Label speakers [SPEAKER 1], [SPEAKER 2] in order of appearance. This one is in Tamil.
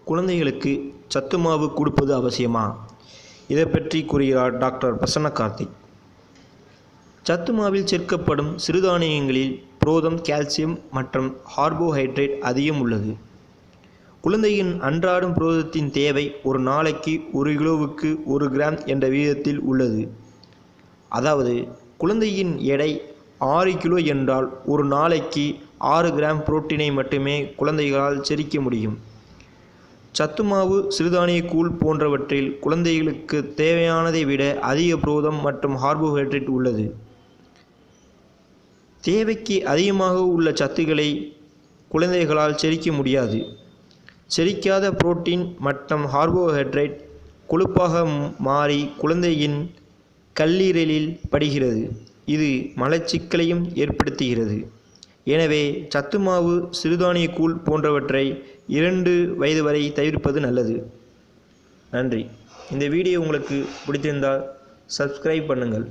[SPEAKER 1] குழந்தைகளுக்கு சத்து மாவு கொடுப்பது அவசியமா? இதை பற்றி கூறுகிறார் டாக்டர் பிரசன்ன கார்த்திக். சத்து மாவில் சேர்க்கப்படும் சிறுதானியங்களில் புரோதம், கால்சியம் மற்றும் கார்போஹைட்ரேட் அதிகம் உள்ளது. குழந்தையின் அன்றாடம் புரதத்தின் தேவை ஒரு நாளைக்கு 1 கிலோவுக்கு 1 கிராம் என்ற விகிதத்தில் உள்ளது. அதாவது குழந்தையின் எடை 6 கிலோ என்றால் ஒரு நாளைக்கு 6 கிராம் புரோட்டீனை மட்டுமே குழந்தைகளால் செரிக்க முடியும். சத்துமாவு, சிறுதானிய கூழ் போன்றவற்றில் குழந்தைகளுக்கு தேவையானதை விட அதிக புரதம் மற்றும் கார்போஹைட்ரேட் உள்ளது. தேவைக்கு அதிகமாக உள்ள சத்துக்களை குழந்தைகளால் செரிக்க முடியாது. செரிக்காத புரோட்டீன் மற்றும் கார்போஹைட்ரேட் கொழுப்பாக மாறி குழந்தையின் கல்லீரலில் படிகிறது. இது மலச்சிக்கலையும் ஏற்படுத்துகிறது. எனவே சத்துமாவு, சிறுதானிய கூழ் போன்றவற்றை 2 வயது வரை தவிர்ப்பது நல்லது. நன்றி. இந்த வீடியோ உங்களுக்கு பிடித்திருந்தால் சப்ஸ்கிரைப் பண்ணுங்கள்.